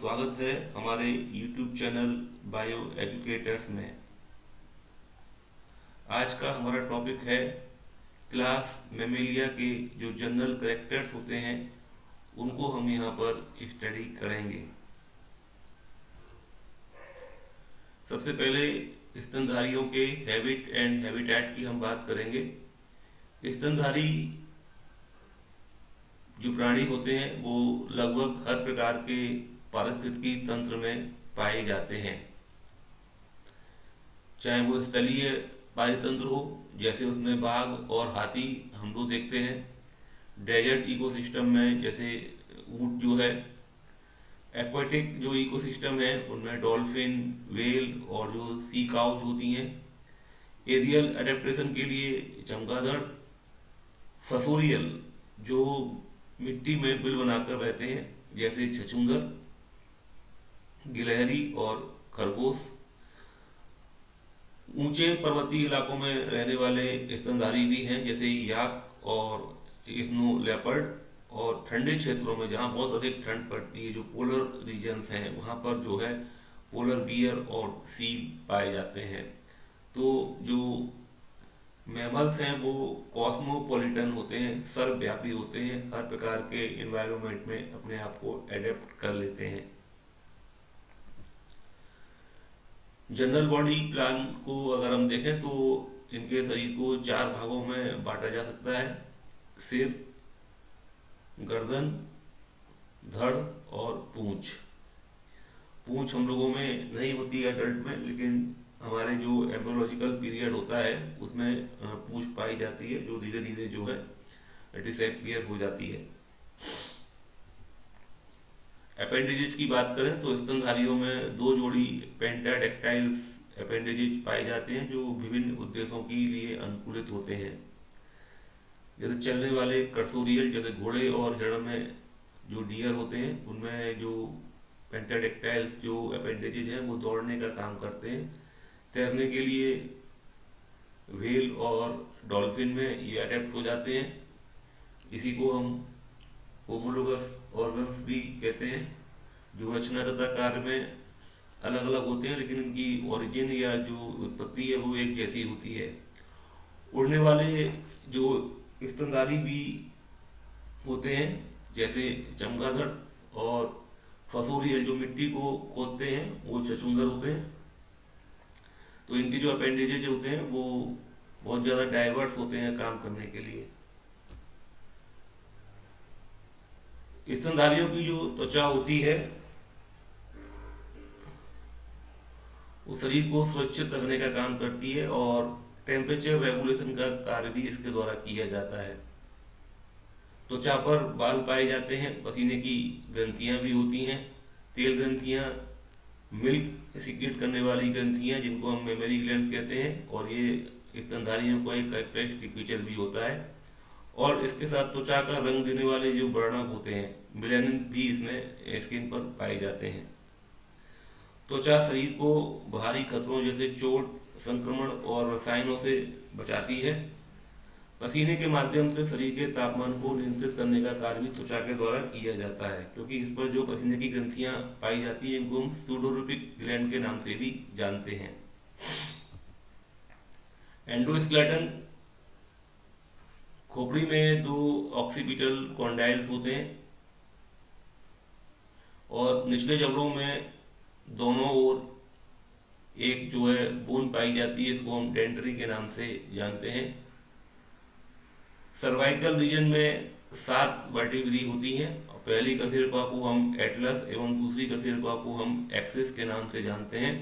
स्वागत है हमारे YouTube चैनल बायो एजुकेटर्स में। आज का हमारा टॉपिक है क्लास मेमेलिया के जो जनरल कैरेक्टर्स होते हैं उनको हम यहाँ पर स्टडी करेंगे। सबसे पहले स्तनधारियों के हैबिट एंड हैबिटेट की हम बात करेंगे। स्तनधारी जो प्राणी होते हैं वो लगभग हर प्रकार के पारिस्थितिकी तंत्र में पाए जाते हैं, चाहे वो स्थलीय पारितंत्र हो, जैसे उसमें बाघ और हाथी हम लोग देखते हैं। डेजर्ट इकोसिस्टम में जैसे ऊंट जो है। एक्वाटिक जो इकोसिस्टम है उनमें डॉल्फिन, वेल और जो सी काउज होती हैं। एरियल एडेप्टेशन के लिए चमगादड़। फसोरियल जो मिट्टी में बिल बनाकर रहते हैं, जैसे छछूंदर, गिलहरी और खरगोश। ऊंचे पर्वतीय इलाकों में रहने वाले स्तनधारी भी हैं, जैसे याक और स्नो लेपर्ड। और ठंडे क्षेत्रों में जहाँ बहुत अधिक ठंड पड़ती है, जो पोलर रीजन्स हैं, वहाँ पर जो है पोलर बियर और सील पाए जाते हैं। तो जो मैमल्स हैं वो कॉस्मोपॉलिटन होते हैं, सर्वव्यापी होते हैं, हर प्रकार के एनवायरनमेंट में अपने आप को एडेप्ट कर लेते हैं। जनरल बॉडी प्लान को अगर हम देखें तो इनके शरीर को 4 भागों में बांटा जा सकता है: सिर, गर्दन, धड़ और पूंछ। पूंछ हम लोगों में नहीं होती है अडल्ट में, लेकिन हमारे जो एम्ब्रियोलॉजिकल पीरियड होता है उसमें पूंछ पाई जाती है, जो धीरे धीरे जो है डिसएपियर हो जाती है। अपेंडेजेज की बात करें तो स्तनधारियों में 2 जोड़ी पेंटाडेक्टाइल्स अपेंडेजेज पाए जाते हैं, जो विभिन्न उद्देश्यों के लिए अनुकूलित होते हैं। जैसे चलने वाले कर्सोरियल, जैसे घोड़े और हिरण में जो डियर होते हैं उनमें जो पेंटाडेक्टाइल्स जो अपेंडेजेज हैं वो दौड़ने का काम करते हैं। तैरने के लिए व्हेल और डॉल्फिन में ये अडेप्ट हो जाते हैं। इसी को हम होमोलोगस ऑर्गन्स भी कहते हैं, जो रचना तथा कार्य में अलग अलग होते हैं, लेकिन इनकी ओरिजिन या जो उत्पत्ति है वो एक जैसी होती है। उड़ने वाले जो स्तनधारी भी होते हैं, जैसे चमगादड़ और फसोरियल जो मिट्टी को खोदते हैं, वो छछूंदर होते हैं। तो इनके जो अपेंडेजेज होते हैं वो बहुत ज़्यादा डाइवर्स होते हैं काम करने के लिए। स्तनधारियों की जो त्वचा होती है वो शरीर को सुरक्षित रखने का काम करती है, और टेम्परेचर रेगुलेशन का कार्य भी इसके द्वारा किया जाता है। त्वचा पर बाल पाए जाते हैं, पसीने की ग्रंथियां भी होती हैं, तेल ग्रंथियां, मिल्क सीक्रेट करने वाली ग्रंथियां जिनको हम मेमरी ग्लैंड कहते हैं, और ये स्तनधारियों का एक कैरेक्टरिस्टिक फीचर भी होता है। और इसके साथ त्वचा का रंग देने वाले जो वर्णक होते हैं, मेलानिन भी इसमें स्किन पर पाए जाते हैं। त्वचा शरीर को बाहरी खतरों जैसे चोट, संक्रमण और रसायनों से बचाती है। पसीने के माध्यम से शरीर के तापमान को नियंत्रित करने का कार्य भी त्वचा के द्वारा किया जाता है, क्योंकि इस पर जो पसीने की ग्रंथियां पाई जाती हैं इनको हम सूडोरोपिक ग्लैंड के नाम से भी जानते हैं। एंडोस्केलेटन, खोपड़ी में 2 ऑक्सीपिटल कॉन्डाइल्स होते हैं, और निचले जबड़ों में दोनों ओर एक जो है बोन पाई जाती है, इसको हम डेंटरी के नाम से जानते हैं। सर्वाइकल रीजन में 7 वर्टिब्री होती हैं, और पहली कशेरुका को हम एटलस एवं दूसरी कशेरुका को हम एक्सिस के नाम से जानते हैं,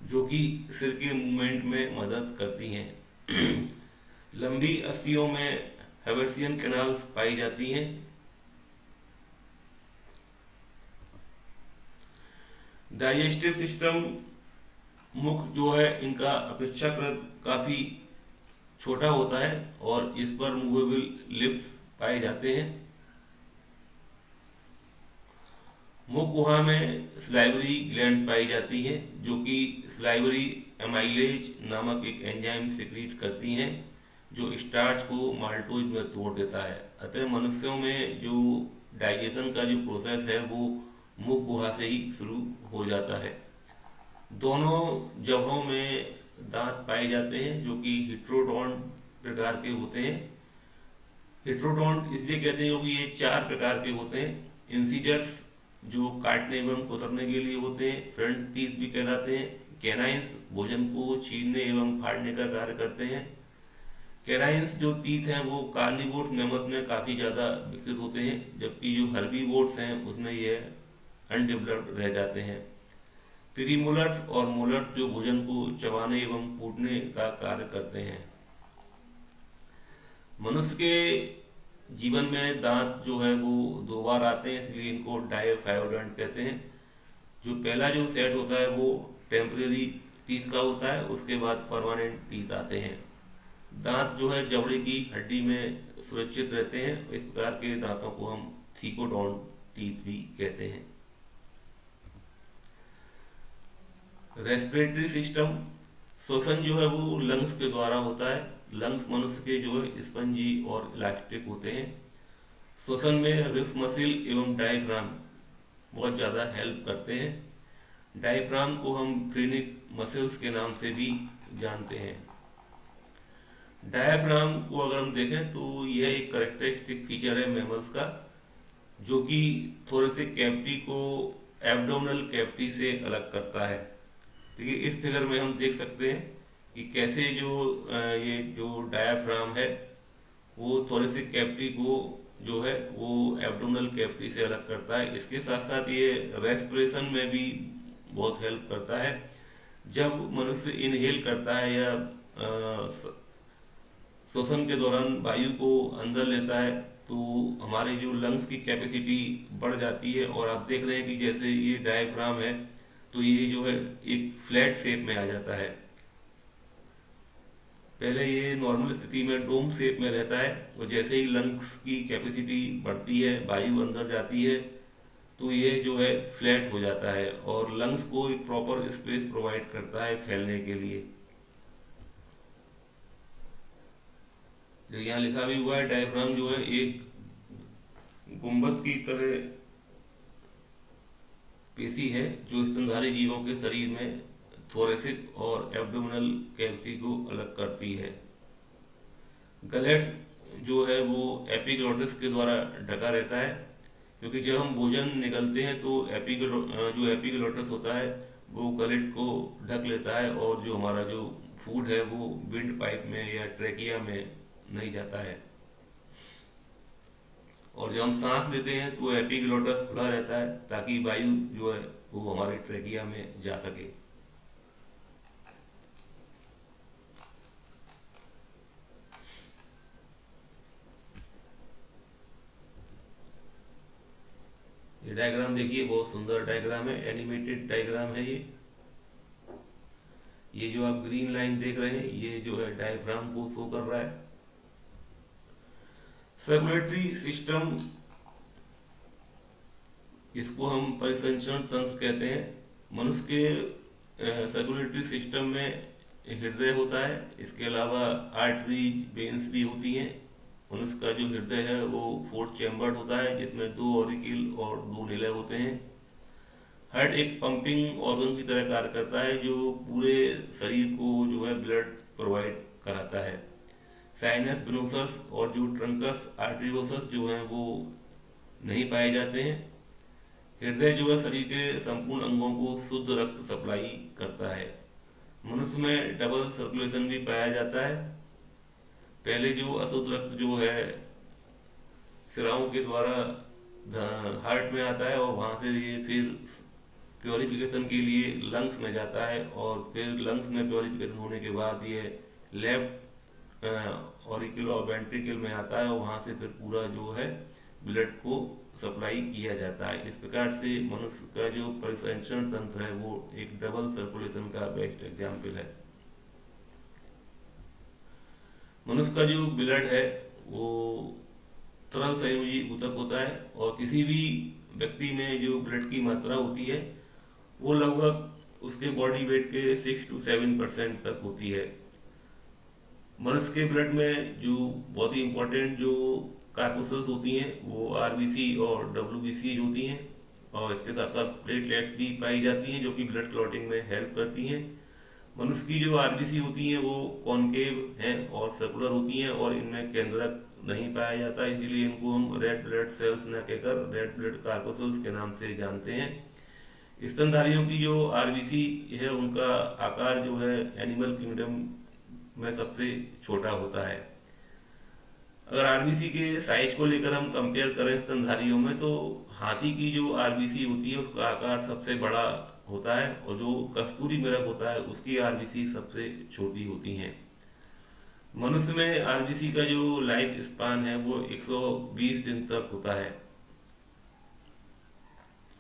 जो कि सिर के मूवमेंट में मदद करती हैं। लंबी अस्थियों में हेबर्सियन कैनाल पाई जाती हैं। डाइजेस्टिव सिस्टम, मुख जो है इनका अपेक्षाकृत काफी छोटा होता है, और इस पर मूवेबल लिप्स पाए जाते हैं। मुख गुहा में स्लाइवरी ग्लैंड पाई जाती है, जो कि स्लाइवरी एमाइलेज नामक एक एंजाइम सिक्रीट करती हैं, जो स्टार्च को माल्टोज में तोड़ देता है। अतः मनुष्यों में जो डाइजेशन का जो प्रोसेस है वो मुख गुहा से ही शुरू हो जाता है। दोनों जगहों में दांत पाए जाते हैं जो कि हेट्रोडोंट प्रकार के होते हैं। हेट्रोडोंट इसलिए कहते हैं क्योंकि ये 4 प्रकार के होते हैं। इंसीजर्स जो काटने एवं कुतरने के लिए होते हैं, फ्रंट टीथ भी कहलाते हैं। कैनाइंस भोजन को छीनने एवं फाड़ने का कार्य करते हैं। कैनाइंस जो टीथ हैं वो कार्निवोर्स मैमल्स में काफ़ी ज़्यादा विकसित होते हैं, जबकि जो हर्बीवोर्स हैं उसमें ये अनडेवलप्ड रह जाते हैं। प्रीमोलर्स और मोलर्स जो भोजन को चबाने एवं कूटने का कार्य करते हैं। मनुष्य के जीवन में दांत जो है वो 2 बार आते हैं, इसलिए इनको डायफायोडेंट कहते हैं। जो पहला जो सेट होता है वो टेम्परेरी टीथ का होता है, उसके बाद परमानेंट टीथ आते हैं। दांत जो है जबड़े की हड्डी में सुरक्षित रहते हैं। इस प्रकार के दांतों को हम थीकोडोंट टीथ भी कहते हैं। रेस्पिरेटरी सिस्टम, श्वसन जो है वो लंग्स के द्वारा होता है। लंग्स मनुष्य के जो है स्पंजी और इलास्टिक होते हैं। श्वसन में रिब्स मसिल एवं डायफ्राम बहुत ज़्यादा हेल्प करते हैं। डायफ्राम को हम फ्रेनिक मसल्स के नाम से भी जानते हैं। डायफ्राम को अगर हम देखें तो यह एक करेक्टरिस्टिक फीचर है मैमल्स का, जो कि थोड़े से कैविटी को एब्डोमिनल कैविटी से अलग करता है। देखिए इस फिगर में हम देख सकते हैं कि कैसे ये जो डायाफ्राम है वो थोड़े से कैविटी को जो है वो एब्डोमिनल कैविटी से अलग करता है। इसके साथ साथ ये रेस्पिरेशन में भी बहुत हेल्प करता है। जब मनुष्य इनहेल करता है या श्वसन के दौरान वायु को अंदर लेता है तो हमारे जो लंग्स की कैपेसिटी बढ़ जाती है। और आप देख रहे हैं कि जैसे ये डायफ्राम है तो ये जो है एक फ्लैट शेप में आ जाता है। पहले ये नॉर्मल स्थिति में डोम शेप में रहता है, और जैसे ही लंग्स की कैपेसिटी बढ़ती है, वायु अंदर जाती है, तो ये जो है फ्लैट हो जाता है और लंग्स को एक प्रॉपर स्पेस प्रोवाइड करता है फैलने के लिए। जो यहाँ लिखा भी हुआ है, डायफ्राम जो है एक गुंबद की तरह पेशी है जो स्तनधारी जीवों के शरीर में थोरेसिक और एब्डोमिनल कैविटी को अलग करती है। गलेट्स जो है वो एपिग्लोटिस के द्वारा ढका रहता है, क्योंकि जब हम भोजन निगलते हैं तो जो एपिग्लोटिस होता है वो गलेट को ढक लेता है, और जो हमारा जो फूड है वो विंड पाइप में या ट्रेकिया में नहीं जाता है। और जब हम सांस लेते हैं तो एपिग्लोटिस खुला रहता है ताकि वायु जो है वो हमारे ट्रेकिया में जा सके। ये डायग्राम देखिए, बहुत सुंदर डायग्राम है, एनिमेटेड डायग्राम है ये जो आप ग्रीन लाइन देख रहे हैं ये जो है डायफ्राम को शो कर रहा है। सर्कुलेटरी सिस्टम, इसको हम परिसंचरण तंत्र कहते हैं। मनुष्य के सर्कुलेटरी सिस्टम में हृदय होता है, इसके अलावा आर्टरीज, वेन्स भी होती हैं। मनुष्य का जो हृदय है वो 4 चैम्बर्ड होता है, जिसमें 2 ऑरिकल और 2 निलय होते हैं। हार्ट एक पंपिंग ऑर्गन की तरह कार्य करता है जो पूरे शरीर को जो है ब्लड प्रोवाइड कराता है। साइनस वेनोसस और जो ट्रंकस आर्टरियोसस जो हैं वो नहीं पाए जाते हैं। हृदय जो है शरीर के संपूर्ण अंगों को शुद्ध रक्त सप्लाई करता है। मनुष्य में डबल सर्कुलेशन भी पाया जाता है। पहले जो अशुद्ध रक्त जो है सिराओं के द्वारा हार्ट में आता है, और वहाँ से ये फिर प्योरिफिकेशन के लिए लंग्स में जाता है, और फिर लंग्स में प्योरिफिकेशन होने के बाद ये लेफ्ट ऑरिकल और वेंट्रिकल में आता है, और वहाँ से फिर पूरा जो है ब्लड को सप्लाई किया जाता है। इस प्रकार से मनुष्य का जो परिसंचरण तंत्र है वो एक डबल सर्कुलेशन का बेस्ट एग्जाम्पल है। मनुष्य का जो ब्लड है वो तरल संयोजी ऊतक होता है, और किसी भी व्यक्ति में जो ब्लड की मात्रा होती है वो लगभग उसके बॉडी वेट के 6 to 7% तक होती है। मनुष्य के ब्लड में जो बहुत ही इम्पोर्टेंट जो कार्बोसेल्स होती हैं वो आरबीसी और डब्ल्यूबीसी होती हैं। और इसके साथ साथ प्लेटलेट्स भी पाई जाती हैं जो कि ब्लड क्लॉटिंग में हेल्प करती हैं। मनुष्य की जो आरबीसी होती हैं वो कॉनकेव हैं और सर्कुलर होती हैं और इनमें केंद्रक नहीं पाया जाता, इसीलिए इनको हम रेड ब्लड सेल्स न कहकर रेड ब्लड कार्पोसल्स के नाम से जानते हैं। स्तनधारियों की जो आरबीसी है उनका आकार जो है एनिमल किंगडम में सबसे छोटा होता है। अगर आरबीसी के साइज को लेकर हम कंपेयर करें स्तनधारियों में, तो हाथी की जो आरबीसी होती है उसका आकार सबसे बड़ा होता है और जो कस्तूरी मृग होता है उसकी आरबीसी सबसे छोटी होती हैं। मनुष्य में आरबीसी का जो लाइफ स्पान है वो 120 दिन तक होता है।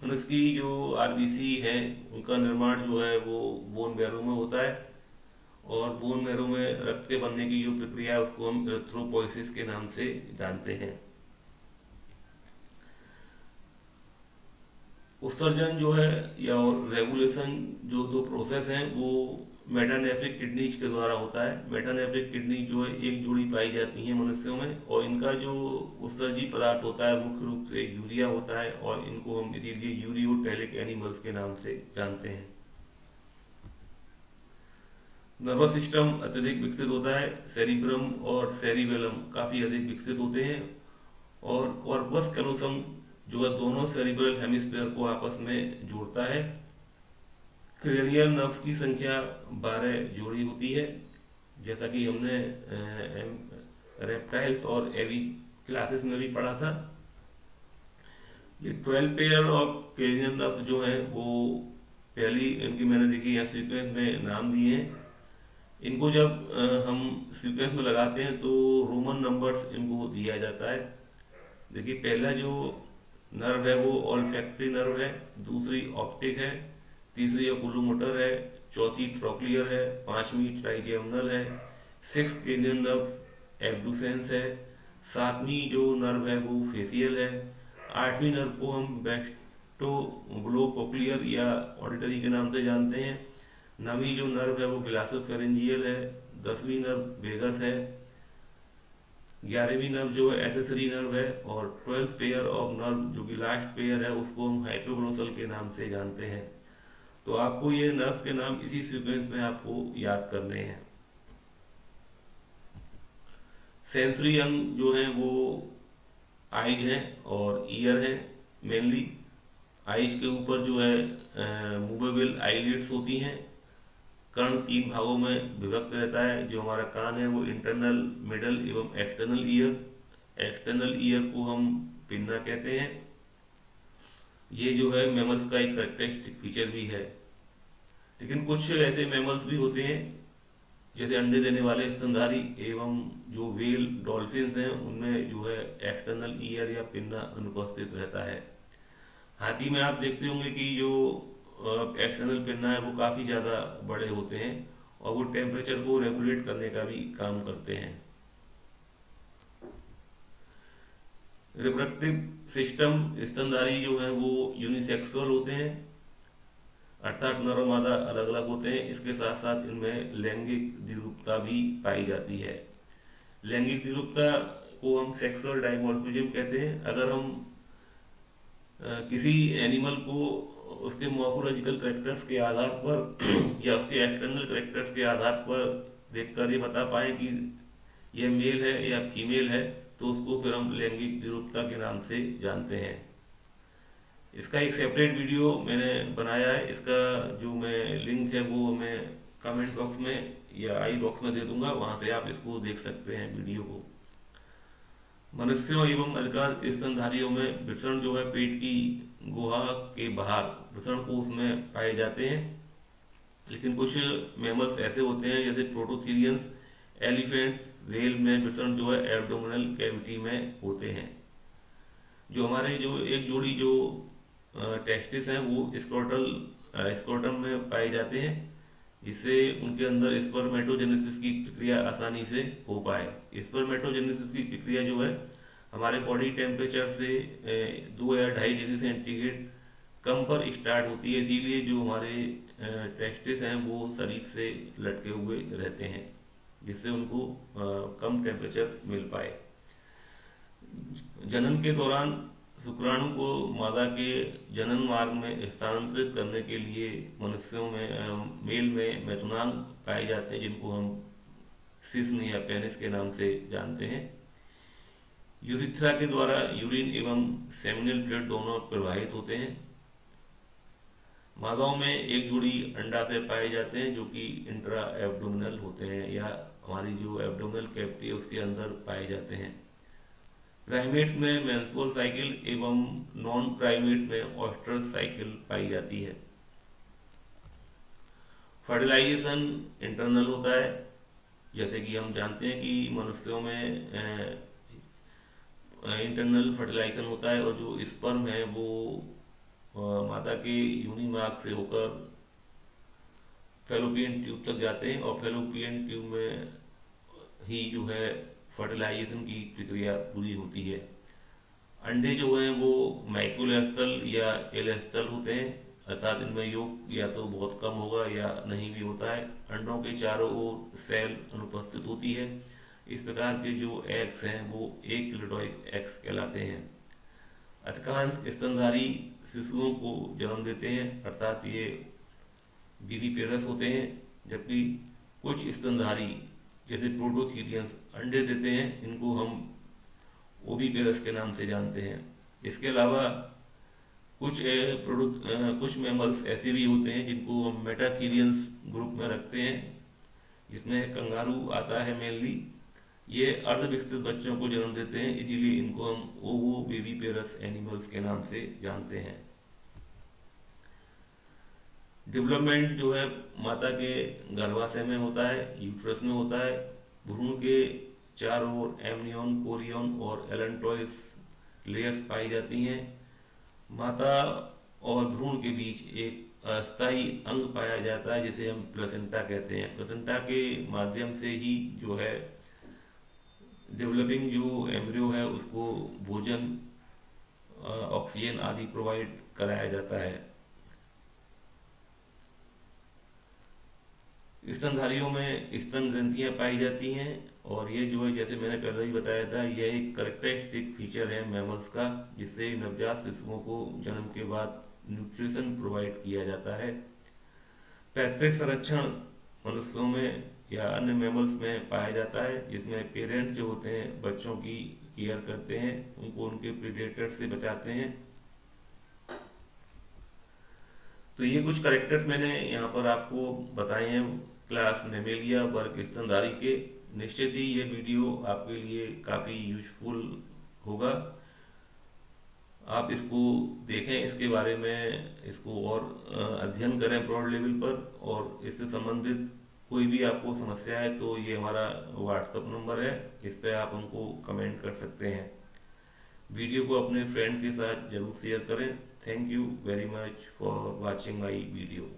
मनुष्य की जो आरबीसी है उनका निर्माण जो है वो बोन मैरो में होता है और बोन मैरो में रक्त के बनने की जो प्रक्रिया है उसको हम एरिथ्रोपोइसिस के नाम से जानते हैं। उत्सर्जन जो है या और रेगुलेशन जो दो प्रोसेस हैं वो मेटानेफ्रिक किडनीज के द्वारा होता है। मेटानेफ्रिक किडनी जो है एक जोड़ी पाई जाती है मनुष्यों में और इनका जो उत्सर्जी पदार्थ होता है मुख्य रूप से यूरिया होता है और इनको हम इसीलिए यूरियोटेलिक एनिमल्स के नाम से जानते हैं। नर्वस सिस्टम अत्यधिक विकसित होता है, सेरिब्रम और सेरिबेलम काफ़ी अधिक विकसित होते हैं और कॉर्पस कैलोसम जो है दोनों सेरिब्रल हेमिस्फीयर को आपस में जोड़ता है। क्रेनियल नर्व्स की संख्या 12 जोड़ी होती है, जैसा कि हमने रेप्टाइल्स और एवी क्लासेस में भी पढ़ा था। ये 12 पेयर ऑफ क्रेनियल नर्व्स जो है वो पहली इनकी मैंने देखी यहाँ सीक्वेंस में नाम दिए हैं। इनको जब हम सीक्वेंस में लगाते हैं तो रोमन नंबर्स इनको दिया जाता है। देखिए पहला जो नर्व है वो ऑल्फैक्टरी नर्व है, दूसरी ऑप्टिक है, तीसरी ओकुलोमोटर है, चौथी ट्रोक्लियर है, पांचवी ट्राइजेमिनल है, सिक्स क्रेनियल नर्व एब्डुसेंस है, सातवीं जो नर्व है वो फेसियल है, आठवीं नर्व को हम वेस्टिबुलोकोक्लियर या ऑडिटरी के नाम से जानते हैं, नवीं जो नर्व है वो ग्लासोफेरेंजियल है, 10वीं नर्व वेगस है, 11वीं नर्व जो है एसेसरी नर्व है और 12th पेयर ऑफ नर्व जो कि लास्ट पेयर है उसको हम हाइपोग्लोसल के नाम से जानते हैं। तो आपको ये नर्व के नाम इसी सीक्वेंस में आपको याद करने हैं। सेंसरी अंग जो है वो आइज हैं और ईयर है। मेनली आइज के ऊपर जो है मूवेबल आईलिड्स होती हैं। कर्ण 3 भागों में विभक्त रहता है। जो हमारा कान है वो इंटरनल, मिडल एवं एक्सटर्नल ईयर। एक्सटर्नल ईयर को हम पिन्ना कहते हैं। ये जो है मैमल्स का एक कैरेक्टरिस्टिक फीचर भी है। लेकिन कुछ ऐसे मैमल्स भी होते हैं जैसे अंडे देने वाले स्तनधारी एवं जो व्हेल, डॉल्फिन्स हैं उनमें जो है एक्सटर्नल ईयर या पिन्ना अनुपस्थित रहता है। हाथी में आप देखते होंगे कि जो एक्सटर्नल पिन्ना है वो काफ़ी ज़्यादा बड़े होते हैं और वो टेम्परेचर को रेगुलेट करने का भी काम करते हैं। रिप्रोडक्टिव सिस्टम स्तनधारी जो है वो यूनिसेक्सुअल होते हैं, अर्थात नर और मादा अलग अलग होते हैं। इसके साथ साथ इनमें लैंगिक द्विरूपता भी पाई जाती है। लैंगिक द्विरूपता को हम सेक्सुअल डाइमॉर्फिज्म कहते हैं। अगर हम किसी एनिमल को उसके मॉर्फोलॉजिकल कैरेक्टर्स के आधार पर या उसके एक्सटर्नल कैरेक्टर्स के आधार पर देखकर ये बता पाए कि यह मेल है या फीमेल है तो उसको फिर हम लैंगिक द्विरूपता के नाम से जानते हैं। इसका एक सेपरेट वीडियो मैंने बनाया है। इसका जो मैं लिंक है वो मैं कमेंट बॉक्स में या आई बॉक्स में दे दूंगा, वहां से आप इसको देख सकते हैं वीडियो को। मनुष्यों एवं अधिकांश स्तनधारियों में वृषण जो है पेट की गुहा के बाहर वृषण कोश में पाए जाते हैं। लेकिन कुछ मैमल्स ऐसे होते हैं जैसे प्रोटोथीरियंस, एलिफेंट्स, व्हेल में वृषण जो है एब्डोमिनल कैविटी में होते हैं। जो हमारे जो एक जोड़ी जो टेस्टिस हैं वो स्क्रोटम में पाए जाते हैं, जिससे उनके अंदर स्पर्मेटोजेनेसिस की प्रक्रिया आसानी से हो पाए। स्पर्मेटोजेनेसिस की प्रक्रिया जो है हमारे बॉडी टेम्परेचर से 2 या 2.5 डिग्री सेंटीग्रेड कम पर स्टार्ट होती है, इसीलिए जो हमारे टेस्टिस हैं वो शरीर से लटके हुए रहते हैं, जिससे उनको कम टेम्परेचर मिल पाए। जन्म के दौरान शुक्राणु को मादा के जनन मार्ग में स्थानांतरित करने के लिए मनुष्यों में मेल में मैथुनांग पाए जाते हैं, जिनको हम सिस्न या पेनिस के नाम से जानते हैं। यूरिथ्रा के द्वारा यूरिन एवं सेमिनल फ्लूइड दोनों प्रवाहित होते हैं। मादाओं में एक जोड़ी अंडाशय पाए जाते हैं जो कि इंट्रा एब्डोमिनल होते हैं या हमारी जो एब्डोमिनल कैविटी है उसके अंदर पाए जाते हैं। प्राइमेट्स में मेंस्ट्रुअल साइकिल एवं नॉन प्राइमेट्स में ऑस्ट्रस साइकिल पाई जाती है। फर्टिलाइजेशन इंटरनल होता है, जैसे कि हम जानते हैं कि मनुष्यों में इंटरनल फर्टिलाइजेशन होता है और जो स्पर्म है वो माता के योनि मार्ग से होकर फैलोपियन ट्यूब तक जाते हैं और फैलोपियन ट्यूब में ही जो है फर्टिलाइजेशन की प्रक्रिया पूरी होती है। अंडे जो हैं वो माइक्रोलेस्टल या एलेस्टल होते हैं, अर्थात इनमें योग या तो बहुत कम होगा या नहीं भी होता है। अंडों के चारों ओर सेल अनुपस्थित होती है। इस प्रकार के जो एग्स हैं वो एक किलोडॉइक एग्स कहलाते हैं। अधिकांश स्तनधारी शिशुओं को जन्म देते हैं, अर्थात ये विविपेरस होते हैं, जबकि कुछ स्तनधारी जैसे प्रोटोथीरियंस अंडे देते हैं, इनको हम ओविपेरस के नाम से जानते हैं। इसके अलावा कुछ मैमल्स ऐसे भी होते हैं जिनको हम मेटाथीरियंस ग्रुप में रखते हैं, जिसमें कंगारू आता है मेनली। ये अर्धविकसित बच्चों को जन्म देते हैं, इसीलिए इनको हम ओविपेरस एनिमल्स के नाम से जानते हैं। डेवलपमेंट जो है माता के गर्भाशय में होता है, यूट्रस में होता है। भ्रूण के चारों ओर एमनियन, कोरियन और एलेंट्रॉइस लेयर्स पाई जाती हैं। माता और भ्रूण के बीच एक अस्थायी अंग पाया जाता है जिसे हम प्लेसेंटा कहते हैं। प्लेसेंटा के माध्यम से ही जो है डेवलपिंग जो एम्ब्रियो है उसको भोजन, ऑक्सीजन आदि प्रोवाइड कराया जाता है। स्तनधारियों में स्तन ग्रंथियां पाई जाती हैं और ये जो है, जैसे मैंने पहले ही बताया था, यह एक कैरेक्टरिस्टिक फीचर है मैमल्स का, जिससे नवजात शिशुओं को जन्म के बाद न्यूट्रिशन प्रोवाइड किया जाता है। पैतृक संरक्षण मनुष्यों में या अन्य मैमल्स में पाया जाता है, जिसमें पेरेंट्स जो होते हैं बच्चों की केयर करते हैं, उनको उनके प्रेडेटर से बचाते हैं। तो ये कुछ कैरेक्टर्स मैंने यहाँ पर आपको बताए हैं क्लास मैमेलिया वर्ग स्तनधारी के। निश्चित ही ये वीडियो आपके लिए काफ़ी यूजफुल होगा। आप इसको देखें, इसके बारे में इसको और अध्ययन करें ब्रॉड लेवल पर, और इससे संबंधित कोई भी आपको समस्या है तो ये हमारा व्हाट्सएप नंबर है, इस पर आप हमको कमेंट कर सकते हैं। वीडियो को अपने फ्रेंड के साथ जरूर शेयर करें। Thank you very much for watching my video.